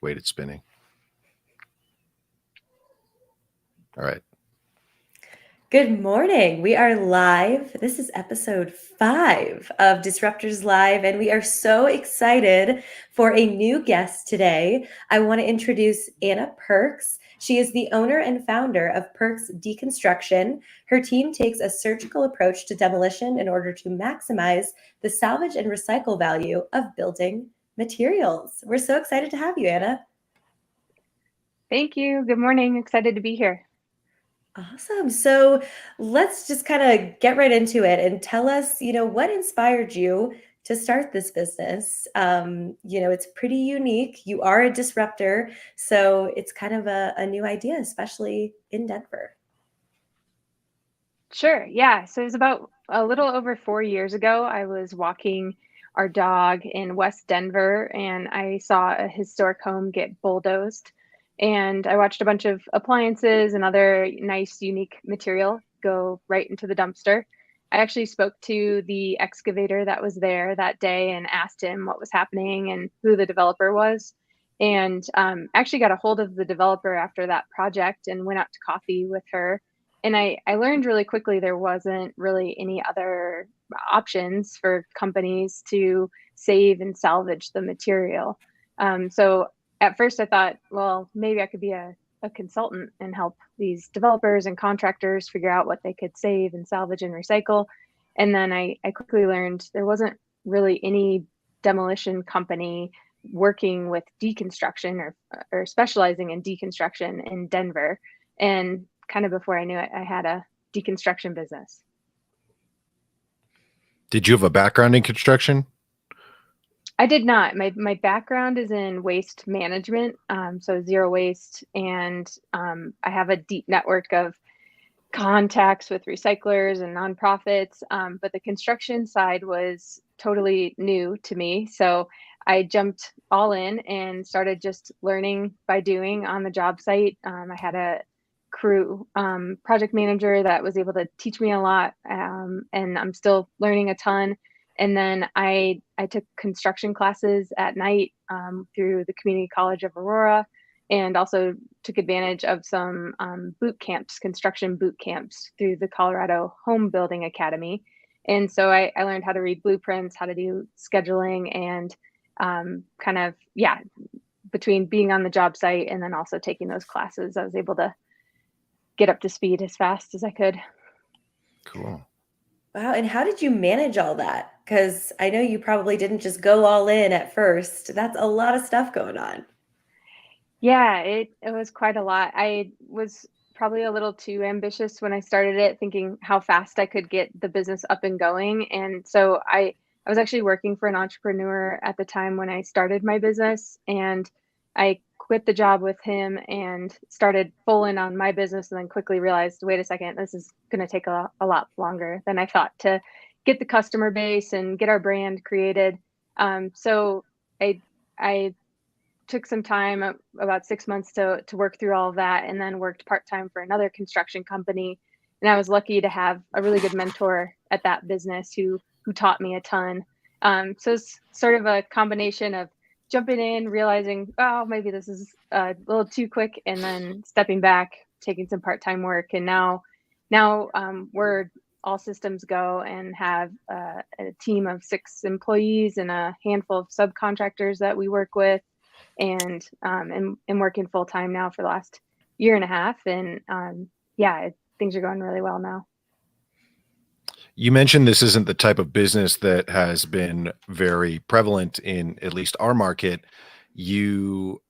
wait, it's spinning. All right. Good morning. We are live. This is episode 5 of Disruptors Live, and we are so excited for a new guest today. I want to introduce Anna Perks. She is the owner and founder of Perks Deconstruction. Her team takes a surgical approach to demolition in order to maximize the salvage and recycle value of building materials. We're so excited to have you, Anna. Thank you. Good morning. Excited to be here. Awesome. So let's just kind of get right into it and tell us, what inspired you to start this business? It's pretty unique. You are a disruptor, so it's kind of a new idea, especially in Denver. Sure. Yeah. So it was about a little over 4 years ago. I was walking our dog in West Denver and I saw a historic home get bulldozed. And I watched a bunch of appliances and other nice, unique material go right into the dumpster. I actually spoke to the excavator that was there that day and asked him what was happening and who the developer was. And actually got a hold of the developer after that project and went out to coffee with her. And I learned really quickly there wasn't really any other options for companies to save and salvage the material. So at first I thought, well, maybe I could be a consultant and help these developers and contractors figure out what they could save and salvage and recycle. And then I quickly learned there wasn't really any demolition company working with deconstruction or specializing in deconstruction in Denver. And kind of before I knew it, I had a deconstruction business. Did you have a background in construction? I did not. My background is in waste management, so zero waste, and I have a deep network of contacts with recyclers and nonprofits. But the construction side was totally new to me, so I jumped all in and started just learning by doing on the job site. I had a crew project manager that was able to teach me a lot, and I'm still learning a ton. And then I took construction classes at night through the Community College of Aurora, and also took advantage of some boot camps, construction boot camps through the Colorado Home Building Academy. And so I learned how to read blueprints, how to do scheduling, and between being on the job site and then also taking those classes, I was able to get up to speed as fast as I could. Cool. Wow. And how did you manage all that? Because I know you probably didn't just go all in at first. That's a lot of stuff going on. Yeah, it was quite a lot. I was probably a little too ambitious when I started it, thinking how fast I could get the business up and going. And so I was actually working for an entrepreneur at the time when I started my business, and I quit the job with him and started full in on my business, and then quickly realized, wait a second, this is going to take a lot longer than I thought to get the customer base and get our brand created. So I took some time, about 6 months to work through all of that, and then worked part-time for another construction company. And I was lucky to have a really good mentor at that business who taught me a ton. So it's sort of a combination of jumping in, realizing, oh, maybe this is a little too quick, and then stepping back, taking some part-time work. And now we're all systems go and have a team of 6 employees and a handful of subcontractors that we work with, and working full time now for the last year and a half. And things are going really well now. You mentioned this isn't the type of business that has been very prevalent in at least our market. You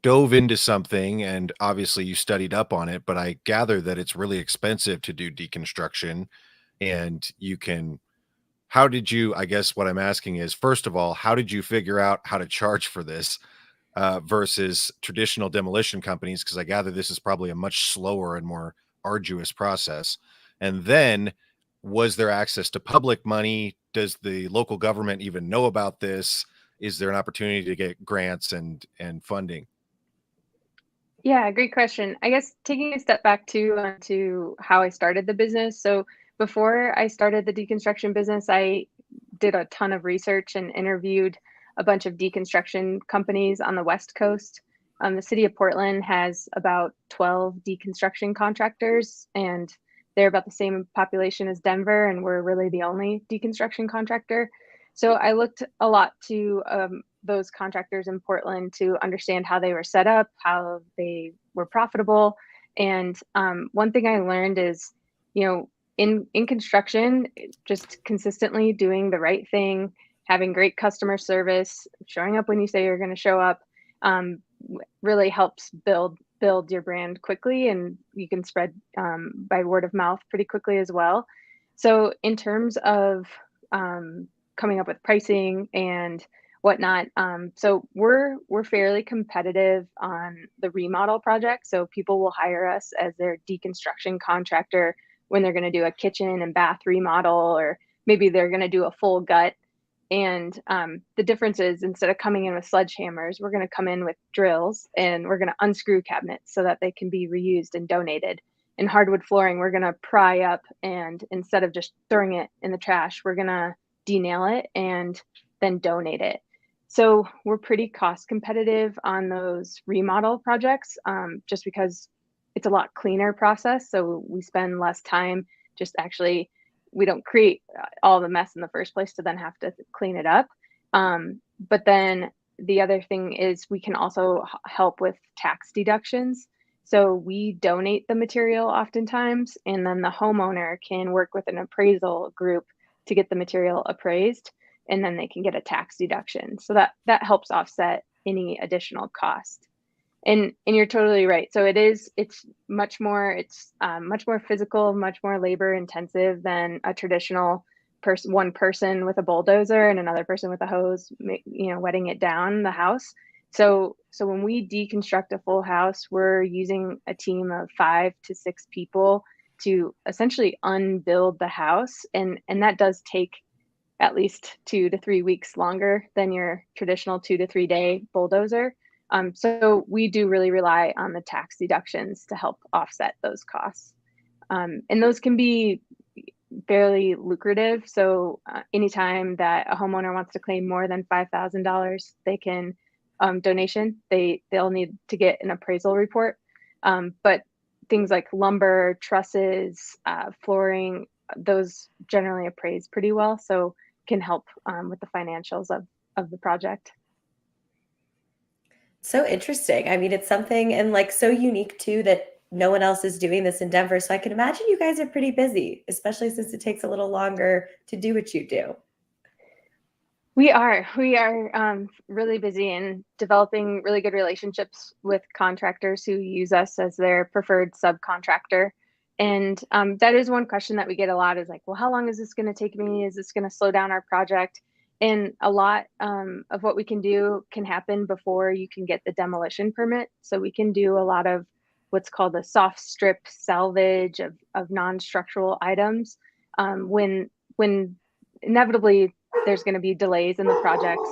dove into something and obviously you studied up on it, but I gather that it's really expensive to do deconstruction. And how did you, I guess what I'm asking is, first of all, how did you figure out how to charge for this versus traditional demolition companies? Because I gather this is probably a much slower and more arduous process. And then, was there access to public money? Does the local government even know about this? Is there an opportunity to get grants and funding? Yeah, great question. I guess taking a step back to how I started the business. So before I started the deconstruction business, I did a ton of research and interviewed a bunch of deconstruction companies on the West Coast. The city of Portland has about 12 deconstruction contractors, and they're about the same population as Denver, and we're really the only deconstruction contractor. So I looked a lot to those contractors in Portland to understand how they were set up, how they were profitable. And one thing I learned is, in construction, just consistently doing the right thing, having great customer service, showing up when you say you're going to show up, really helps build your brand quickly, and you can spread by word of mouth pretty quickly as well. So in terms of coming up with pricing and whatnot, so we're fairly competitive on the remodel project. So people will hire us as their deconstruction contractor when they're going to do a kitchen and bath remodel, or maybe they're going to do a full gut. And the difference is, instead of coming in with sledgehammers, we're going to come in with drills, and we're going to unscrew cabinets so that they can be reused and donated. In hardwood flooring, we're going to pry up, and instead of just throwing it in the trash, we're going to denail it and then donate it. So we're pretty cost competitive on those remodel projects, just because it's a lot cleaner process. So we spend less time just actually, we don't create all the mess in the first place to then have to clean it up. But then the other thing is we can also help with tax deductions. So we donate the material oftentimes, and then the homeowner can work with an appraisal group to get the material appraised, and then they can get a tax deduction. So that helps offset any additional cost. And you're totally right. So it's much more physical, much more labor intensive than a traditional one person with a bulldozer and another person with a hose, wetting it down the house. So when we deconstruct a full house, we're using a team of 5 to 6 people to essentially unbuild the house. And that does take at least 2 to 3 weeks longer than your traditional 2 to 3 day bulldozer. So we do really rely on the tax deductions to help offset those costs. And those can be fairly lucrative. So anytime that a homeowner wants to claim more than $5,000, they can donation. They'll need to get an appraisal report. But things like lumber, trusses, flooring, those generally appraise pretty well. So can help with the financials of the project. So interesting. I mean, it's something, and like so unique too, that no one else is doing this in Denver. So I can imagine you guys are pretty busy, especially since it takes a little longer to do what you do. We are really busy in developing really good relationships with contractors who use us as their preferred subcontractor. And that is one question that we get a lot, is like, well, how long is this going to take me? Is this going to slow down our project? And a lot of what we can do can happen before you can get the demolition permit. So we can do a lot of what's called a soft strip salvage of non-structural items when inevitably there's going to be delays in the projects,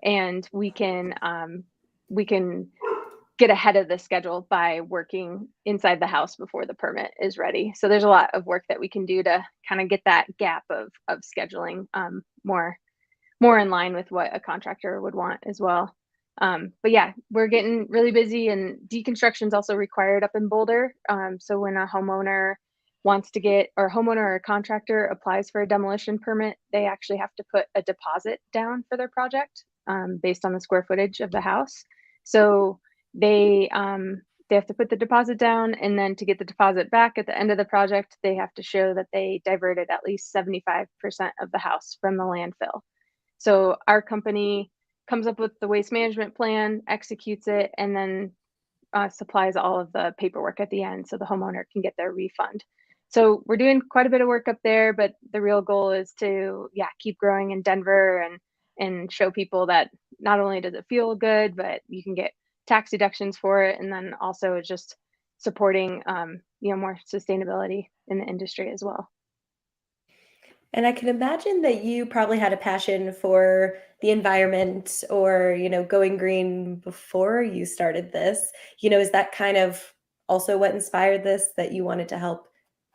and we can get ahead of the schedule by working inside the house before the permit is ready. So there's a lot of work that we can do to kind of get that gap of scheduling more in line with what a contractor would want as well. But yeah, we're getting really busy, and deconstruction is also required up in Boulder. So when a homeowner wants to get, or a homeowner or a contractor applies for a demolition permit, they actually have to put a deposit down for their project based on the square footage of the house. So they have to put the deposit down, and then to get the deposit back at the end of the project, they have to show that they diverted at least 75% of the house from the landfill. So our company comes up with the waste management plan, executes it, and then supplies all of the paperwork at the end so the homeowner can get their refund. So we're doing quite a bit of work up there, but the real goal is to keep growing in Denver and show people that not only does it feel good, but you can get tax deductions for it, and then also just supporting more sustainability in the industry as well. And I can imagine that you probably had a passion for the environment, or, going green before you started this. Is that kind of also what inspired this, that you wanted to help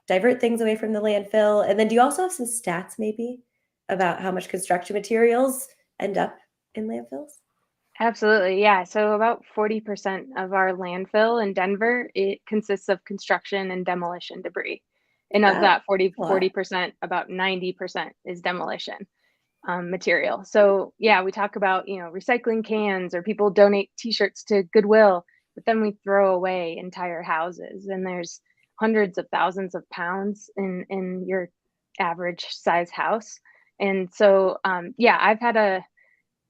divert things away from the landfill? And then do you also have some stats maybe about how much construction materials end up in landfills? Absolutely. Yeah. So about 40% of our landfill in Denver, it consists of construction and demolition debris. And of Wow, that a lot. 40%, about 90% is demolition material. So yeah, we talk about, recycling cans, or people donate t-shirts to Goodwill, but then we throw away entire houses, and there's hundreds of thousands of pounds in your average size house. And so yeah, I've had a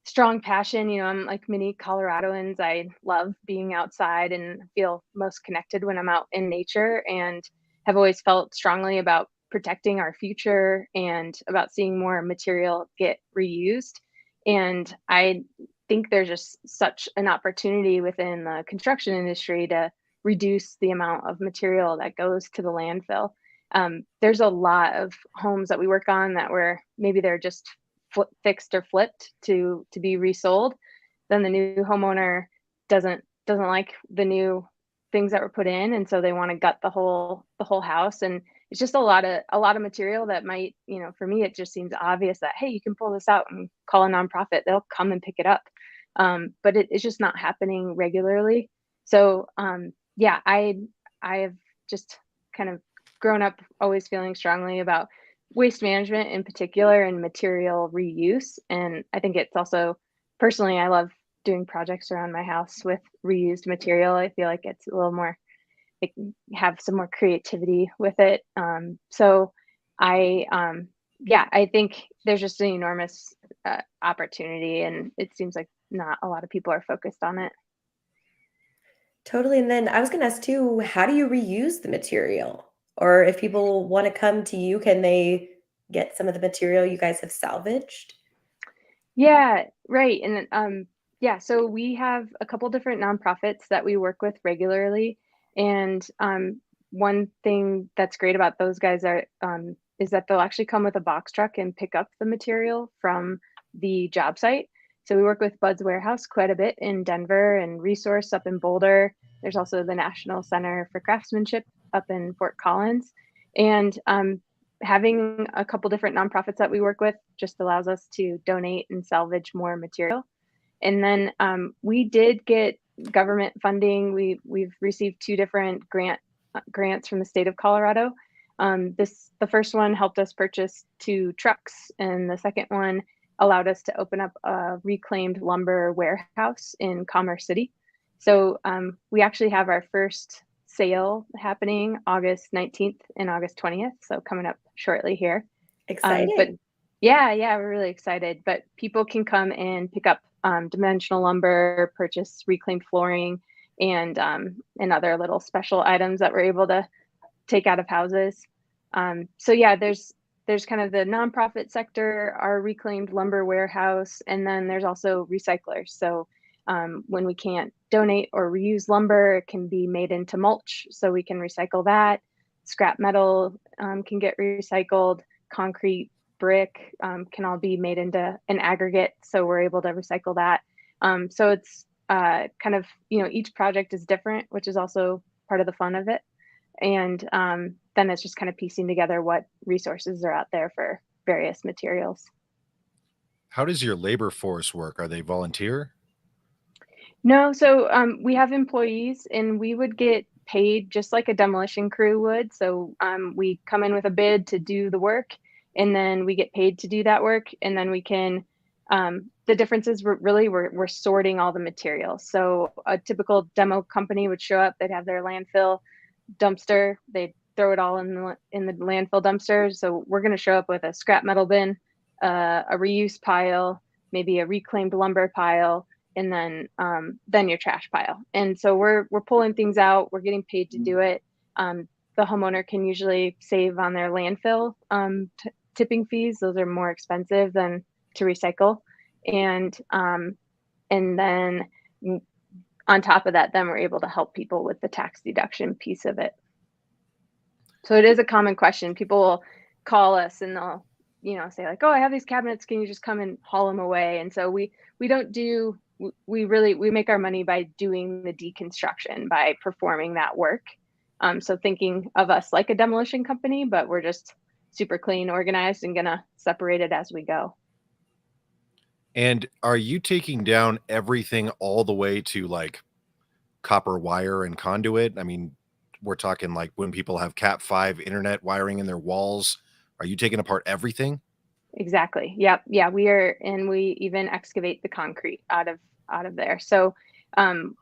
strong passion. I'm like many Coloradoans. I love being outside and feel most connected when I'm out in nature, and have always felt strongly about protecting our future and about seeing more material get reused. And I think there's just such an opportunity within the construction industry to reduce the amount of material that goes to the landfill. There's a lot of homes that we work on that were maybe they're just fixed or flipped to be resold. Then the new homeowner doesn't like the new things that were put in, and so they want to gut the whole house. And it's just a lot of material that might, for me, it just seems obvious that, hey, you can pull this out and call a nonprofit, they'll come and pick it up. But it's just not happening regularly. So yeah, I've just kind of grown up always feeling strongly about waste management in particular and material reuse. And I think it's also, personally, I love doing projects around my house with reused material. I feel like it's a little more, like, have some more creativity with it. So I, yeah, I think there's just an enormous opportunity, and it seems like not a lot of people are focused on it. Totally. And then I was going to ask too, how do you reuse the material? Or if people want to come to you, can they get some of the material you guys have salvaged? Yeah, right. And yeah, so we have a couple different nonprofits that we work with regularly. And one thing that's great about those guys is that they'll actually come with a box truck and pick up the material from the job site. So we work with Bud's Warehouse quite a bit in Denver, and Resource up in Boulder. There's also the National Center for Craftsmanship up in Fort Collins. And having a couple different nonprofits that we work with just allows us to donate and salvage more material. And then we did get government funding. We've received two different grants from the state of Colorado. The first one helped us purchase 2 trucks, and the second one allowed us to open up a reclaimed lumber warehouse in Commerce City. So we actually have our first sale happening August 19th and August 20th. So coming up shortly here. But Exciting. yeah, we're really excited. But people can come and pick up dimensional lumber, purchase reclaimed flooring, and other little special items that we're able to take out of houses. So yeah, there's kind of the nonprofit sector, our reclaimed lumber warehouse, and then there's also recyclers. So when we can't donate or reuse lumber, it can be made into mulch, so we can recycle that. Scrap metal can get recycled. Concrete, brick can all be made into an aggregate, so we're able to recycle that. So it's kind of, each project is different, which is also part of the fun of it. And then it's just kind of piecing together what resources are out there for various materials. How does your labor force work? Are they volunteer? No, so we have employees, and we would get paid just like a demolition crew would. So we come in with a bid to do the work, and then we get paid to do that work, and then we can. The difference is we're sorting all the materials. So a typical demo company would show up, they'd have their landfill dumpster, they'd throw it all in the landfill dumpster. So we're going to show up with a scrap metal bin, a reuse pile, maybe a reclaimed lumber pile, and then your trash pile. And so we're pulling things out. We're getting paid to do it. The homeowner can usually save on their landfill tipping fees. Those are more expensive than to recycle. And then on top of that, then we're able to help people with the tax deduction piece of it. So it is a common question. People will call us and they'll, say like, oh, I have these cabinets. Can you just come and haul them away? And so we don't do, we make our money by doing the deconstruction, by performing that work. So thinking of us like a demolition company, but we're just super clean, organized, and gonna separate it as we go. And are you taking down everything all the way to like copper wire and conduit? I mean, we're talking like when people have Cat 5 internet wiring in their walls. Are you taking apart everything? Exactly. Yep. Yeah, we are, and we even excavate the concrete out of there. So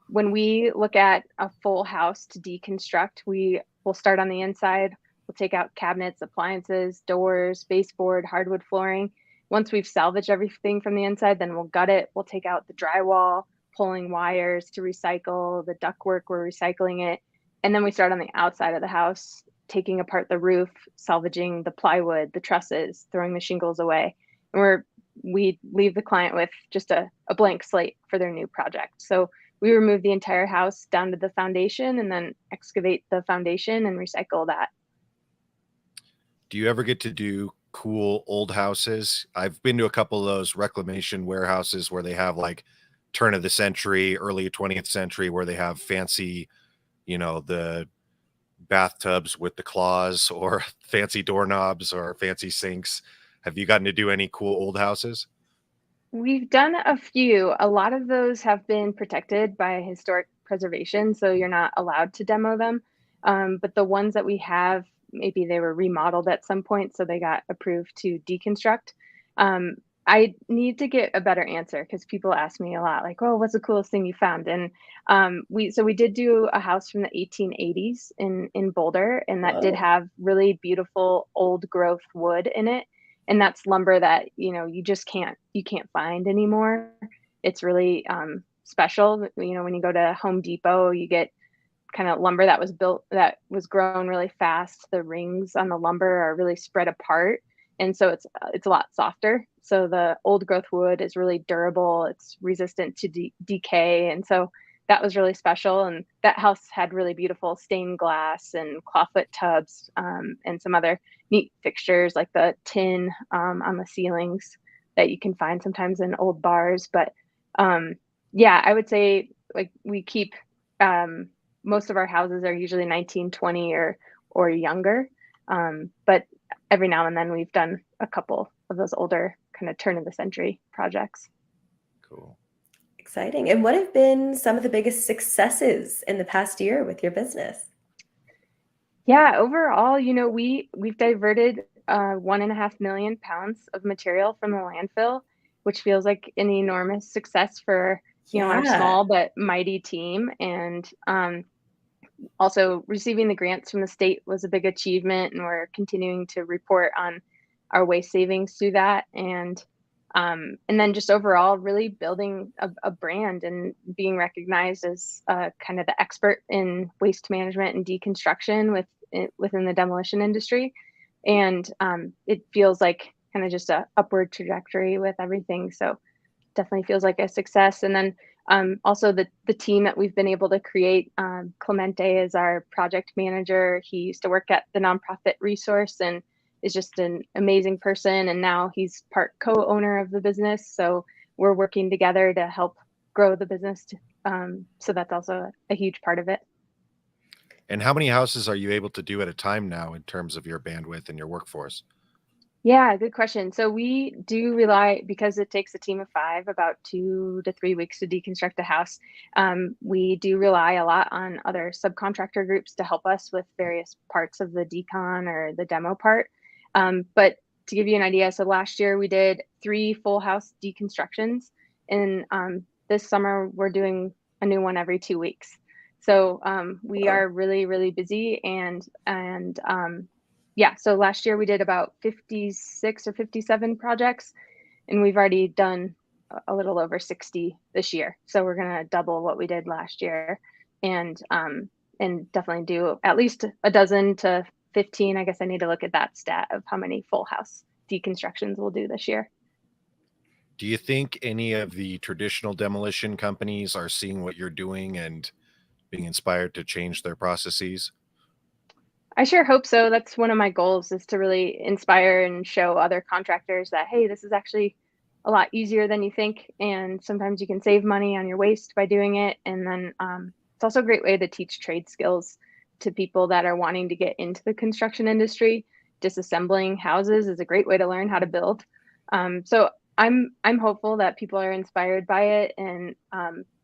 when we look at a full house to deconstruct, we will start on the inside. We'll take out cabinets, appliances, doors, baseboard, hardwood flooring. Once we've salvaged everything from the inside, then we'll gut it. We'll take out the drywall, pulling wires to recycle the ductwork. We're recycling it, and then we start on the outside of the house, taking apart the roof, salvaging the plywood, the trusses, throwing the shingles away. And we leave the client with just a blank slate for their new project. So we remove the entire house down to the foundation and then excavate the foundation and recycle that. Do you ever get to do cool old houses? I've been to a couple of those reclamation warehouses where they have like turn of the century, early 20th century, where they have fancy, the bathtubs with the claws or fancy doorknobs or fancy sinks. Have you gotten to do any cool old houses? We've done a few. A lot of those have been protected by historic preservation, so you're not allowed to demo them. But the ones that we have, maybe they were remodeled at some point, so they got approved to deconstruct. Um, I need to get a better answer because people ask me a lot, like, "Oh, what's the coolest thing you found?" And we did do a house from the 1880s in Boulder, and that did Whoa. have really beautiful old growth wood in it, and that's lumber that you can't find anymore. It's really special. When you go to Home Depot, you get kind of lumber that was grown really fast. The rings on the lumber are really spread apart, and so it's a lot softer. So the old growth wood is really durable. It's resistant to decay, and so that was really special. And that house had really beautiful stained glass and clawfoot tubs, and some other neat fixtures like the tin on the ceilings that you can find sometimes in old bars. But yeah, I would say like we keep most of our houses are usually 1920 or younger. But every now and then we've done a couple of those older kind of turn of the century projects. Cool. Exciting. And what have been some of the biggest successes in the past year with your business? Yeah, overall, we've diverted 1.5 million pounds of material from the landfill, which feels like an enormous success for our Yeah. small but mighty team. And also receiving the grants from the state was a big achievement, and we're continuing to report on our waste savings through that. And then just overall really building a brand and being recognized as kind of the expert in waste management and deconstruction within the demolition industry. And it feels like kind of just a upward trajectory with everything. So definitely feels like a success. And then also the team that we've been able to create. Clemente is our project manager. He used to work at the nonprofit resource and is just an amazing person. And now he's part co-owner of the business. So we're working together to help grow the business. So that's also a huge part of it. And how many houses are you able to do at a time now in terms of your bandwidth and your workforce? Yeah, good question. So we do rely, because it takes a team of 5 about 2 to 3 weeks to deconstruct a house. We do rely a lot on other subcontractor groups to help us with various parts of the decon or the demo part. But to give you an idea, so last year we did 3 full house deconstructions, and this summer we're doing a new one every 2 weeks. So we Whoa. are really, really busy, and yeah, so last year we did about 56 or 57 projects, and we've already done a little over 60 this year. So we're gonna double what we did last year, and definitely do at least a dozen to 15. I guess I need to look at that stat of how many full house deconstructions we'll do this year. Do you think any of the traditional demolition companies are seeing what you're doing and being inspired to change their processes? I sure hope so. That's one of my goals, is to really inspire and show other contractors that, hey, this is actually a lot easier than you think. And sometimes you can save money on your waste by doing it. And then it's also a great way to teach trade skills to people that are wanting to get into the construction industry. Disassembling houses is a great way to learn how to build. So I'm hopeful that people are inspired by it, and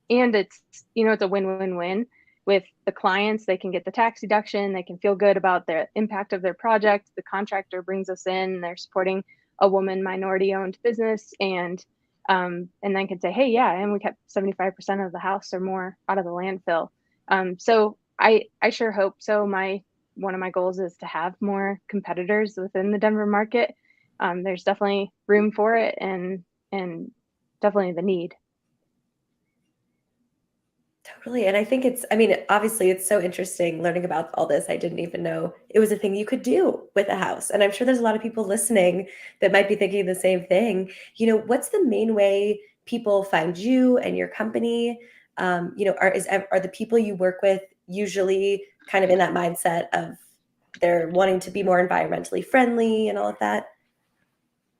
it's, it's a win-win-win with the clients. They can get the tax deduction, they can feel good about the impact of their project. The contractor brings us in, they're supporting a woman minority owned business, and then can say, hey, yeah, and we kept 75% of the house or more out of the landfill. So I sure hope so. One of my goals is to have more competitors within the Denver market. There's definitely room for it, and definitely the need. Totally. And I think obviously it's so interesting learning about all this. I didn't even know it was a thing you could do with a house. And I'm sure there's a lot of people listening that might be thinking the same thing. What's the main way people find you and your company? Are the people you work with usually kind of in that mindset of they're wanting to be more environmentally friendly and all of that?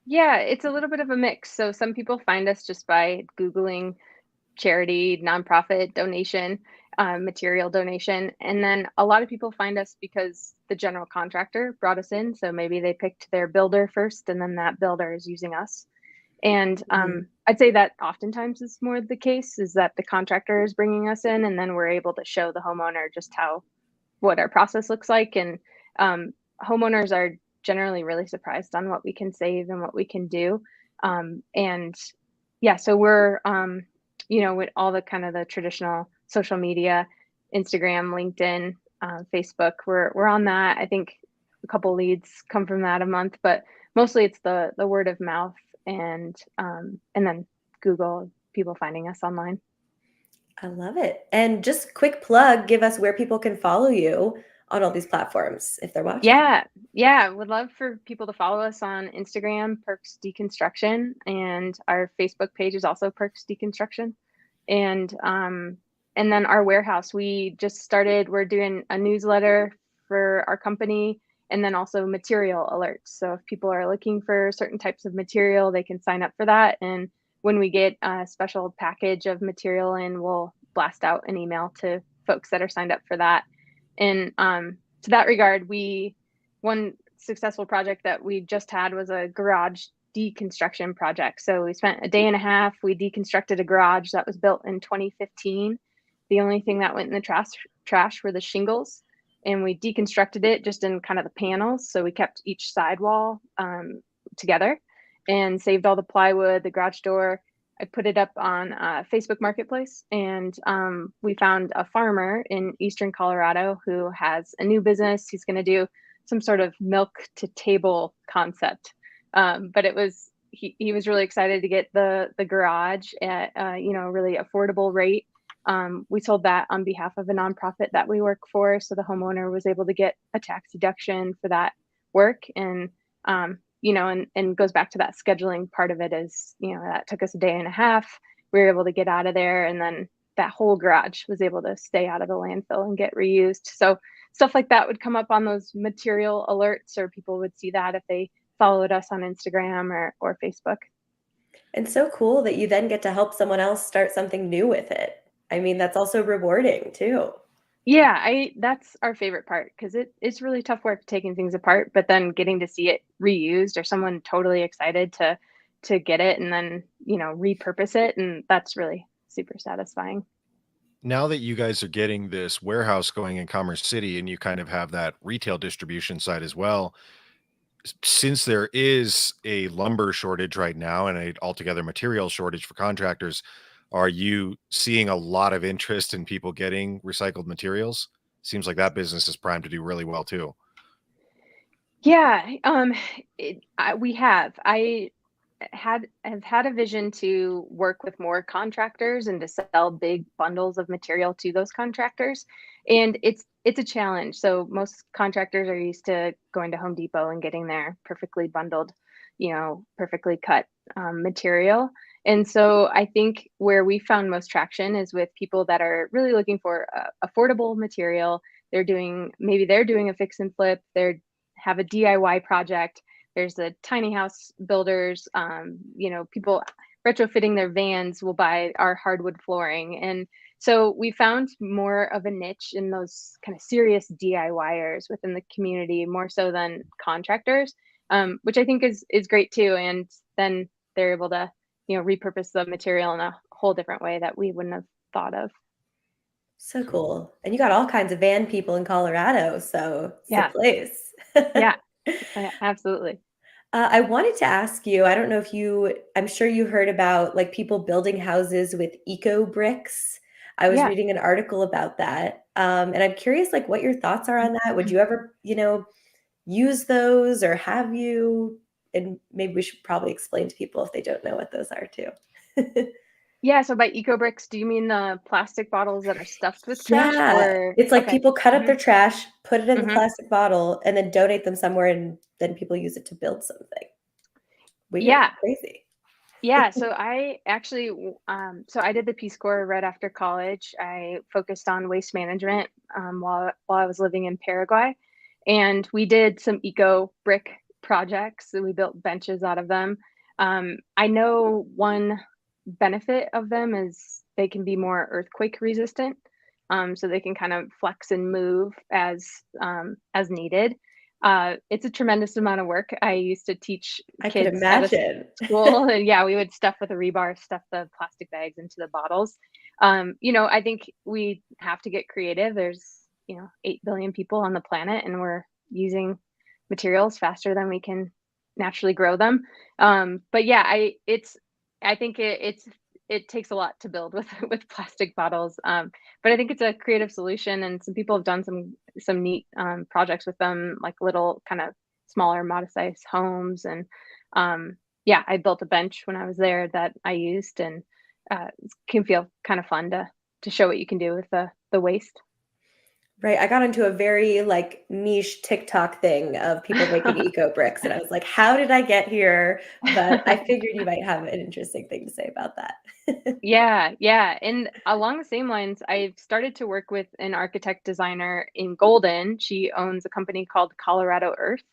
Yeah, it's a little bit of a mix. So some people find us just by Googling charity, nonprofit donation, material donation. And then a lot of people find us because the general contractor brought us in. So maybe they picked their builder first, and then that builder is using us. And I'd say that oftentimes is more the case, is that the contractor is bringing us in, and then we're able to show the homeowner just what our process looks like. And homeowners are generally really surprised on what we can save and what we can do. And yeah, so we're, with all the kind of the traditional social media, Instagram, LinkedIn, Facebook, we're on that. I think a couple leads come from that a month, but mostly it's the word of mouth, and then Google, people finding us online. I love it. And just quick plug, give us where people can follow you on all these platforms if they're watching. Yeah. Would love for people to follow us on Instagram, Perks Deconstruction, and our Facebook page is also Perks Deconstruction. And then our warehouse, we just started, we're doing a newsletter for our company, and then also material alerts. So if people are looking for certain types of material, they can sign up for that. And when we get a special package of material in, we'll blast out an email to folks that are signed up for that. And to that regard, one successful project that we just had was a garage deconstruction project. So we spent a day and a half. We deconstructed a garage that was built in 2015. The only thing that went in the trash were the shingles, and we deconstructed it just in kind of the panels. So we kept each sidewall together and saved all the plywood, the garage door. I put it up on Facebook Marketplace, and we found a farmer in Eastern Colorado who has a new business. He's going to do some sort of milk to table concept. But he was really excited to get the garage at a really affordable rate. We sold that on behalf of a nonprofit that we work for, so the homeowner was able to get a tax deduction for that work. And and goes back to that scheduling part of it, is that took us a day and a half. We were able to get out of there, and then that whole garage was able to stay out of the landfill and get reused. So stuff like that would come up on those material alerts, or people would see that if they followed us on Instagram or Facebook. And so cool that you then get to help someone else start something new with it. I mean, that's also rewarding too. Yeah, that's our favorite part, because it's really tough work taking things apart, but then getting to see it reused, or someone totally excited to get it and then repurpose it, and that's really super satisfying. Now that you guys are getting this warehouse going in Commerce City and you kind of have that retail distribution side as well, since there is a lumber shortage right now and a altogether material shortage for contractors, are you seeing a lot of interest in people getting recycled materials? Seems like that business is primed to do really well too. Yeah, we have. Have had a vision to work with more contractors and to sell big bundles of material to those contractors, and it's a challenge. So most contractors are used to going to Home Depot and getting their perfectly bundled, perfectly cut material. And so I think where we found most traction is with people that are really looking for affordable material. Maybe they're doing a fix and flip. They have a DIY project. There's the tiny house builders, people retrofitting their vans will buy our hardwood flooring. And so we found more of a niche in those kind of serious DIYers within the community, more so than contractors, which I think is great too. And then they're able to, repurpose the material in a whole different way that we wouldn't have thought of. So cool. And you got all kinds of van people in Colorado, so it's Yeah. the place. Yeah, absolutely. I wanted to ask you, I don't know if I'm sure you heard about like people building houses with eco bricks. I was Yeah. reading an article about that. And I'm curious like what your thoughts are on that. Would you ever, use those or have you? And maybe we should probably explain to people if they don't know what those are too. Yeah, so by eco bricks, do you mean the plastic bottles that are stuffed with trash, Yeah. or It's like okay? people cut up their trash, put it in the Mhm. plastic bottle, and then donate them somewhere, and then people use it to build something. Weird. Yeah, Crazy. yeah. So I actually, so I did the Peace Corps right after college. I focused on waste management while I was living in Paraguay, and we did some eco brick projects. So we built benches out of them. I know one benefit of them is they can be more earthquake resistant, so they can kind of flex and move as needed. It's a tremendous amount of work. I used to teach I could kids at a imagine. school, and yeah, we would stuff with a rebar, stuff the plastic bags into the bottles. I think we have to get creative. There's 8 billion people on the planet, and we're using materials faster than we can naturally grow them. But yeah, I think it takes a lot to build with with plastic bottles. But I think it's a creative solution, and some people have done some neat projects with them, like little kind of smaller modest-sized homes. And yeah, I built a bench when I was there that I used, and it can feel kind of fun to show what you can do with the waste. Right. I got into a very like niche TikTok thing of people making eco bricks, and I was like, how did I get here? But I figured you might have an interesting thing to say about that. Yeah, yeah. And along the same lines, I've started to work with an architect designer in Golden. She owns a company called Colorado Earth,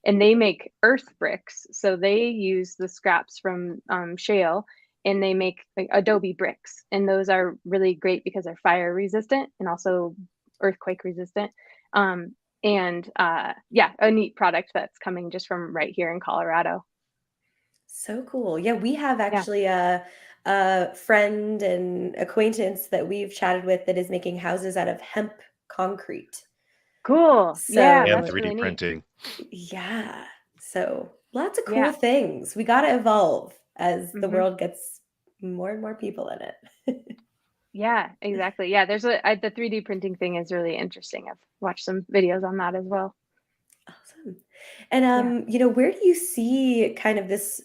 and they make earth bricks. So they use the scraps from shale, and they make like adobe bricks. And those are really great because they're fire resistant and also earthquake resistant. And yeah, a neat product that's coming just from right here in Colorado. So cool. Yeah, we have Yeah, actually a friend and acquaintance that we've chatted with that is making houses out of hemp concrete. cool. Yeah, And So that's 3D really neat. printing. yeah, so lots of cool Yeah. things. We got to evolve as the Hmm. world gets more and more people in it. Yeah, exactly. Yeah, the 3D printing thing is really interesting. I've watched some videos on that as well. Awesome. And Yeah. where do you see kind of this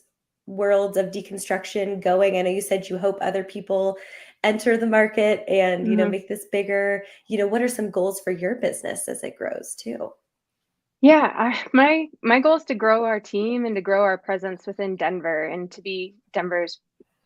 world of deconstruction going? I know you said you hope other people enter the market and, Hmm. make this bigger. What are some goals for your business as it grows too? Yeah, my goal is to grow our team and to grow our presence within Denver and to be Denver's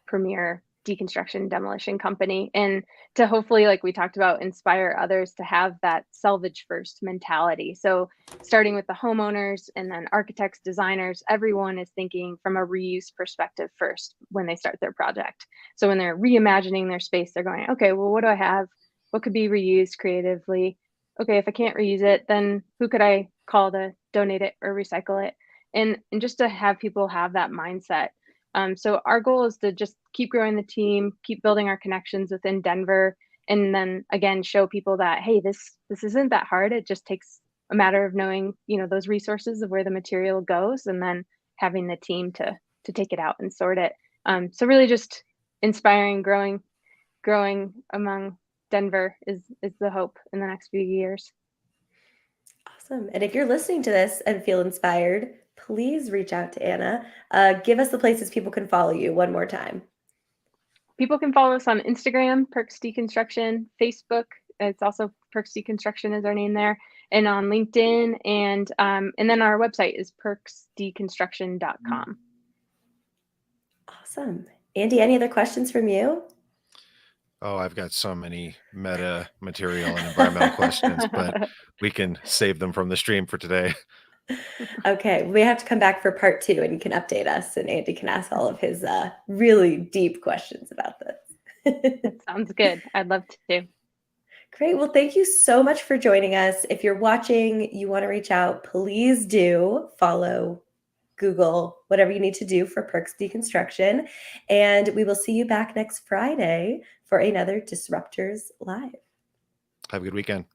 premier deconstruction demolition company, and to hopefully, like we talked about, inspire others to have that salvage first mentality. So starting with the homeowners and then architects, designers, everyone is thinking from a reuse perspective first when they start their project. So when they're reimagining their space, they're going, okay, well, what do I have? What could be reused creatively? Okay, if I can't reuse it, then who could I call to donate it or recycle it? And just to have people have that mindset. So our goal is to just keep growing the team, keep building our connections within Denver, and then again show people that hey, this isn't that hard. It just takes a matter of knowing, those resources of where the material goes, and then having the team to take it out and sort it. So really just inspiring, growing among Denver is the hope in the next few years. Awesome. And if you're listening to this and feel inspired, please reach out to Anna. Give us the places people can follow you one more time. People can follow us on Instagram, Perks Deconstruction, Facebook. It's also Perks Deconstruction is our name there, and on LinkedIn, and then our website is perksdeconstruction.com. Awesome. Andy, any other questions from you? Oh, I've got so many meta material and environmental questions, but we can save them from the stream for today. Okay, we have to come back for part 2 and you can update us and Andy can ask all of his really deep questions about this. That sounds good. I'd love to. Great. Well, thank you so much for joining us. If you're watching, you want to reach out, please do follow Google, whatever you need to do for Perks Deconstruction. And we will see you back next Friday for another Disruptors Live. Have a good weekend.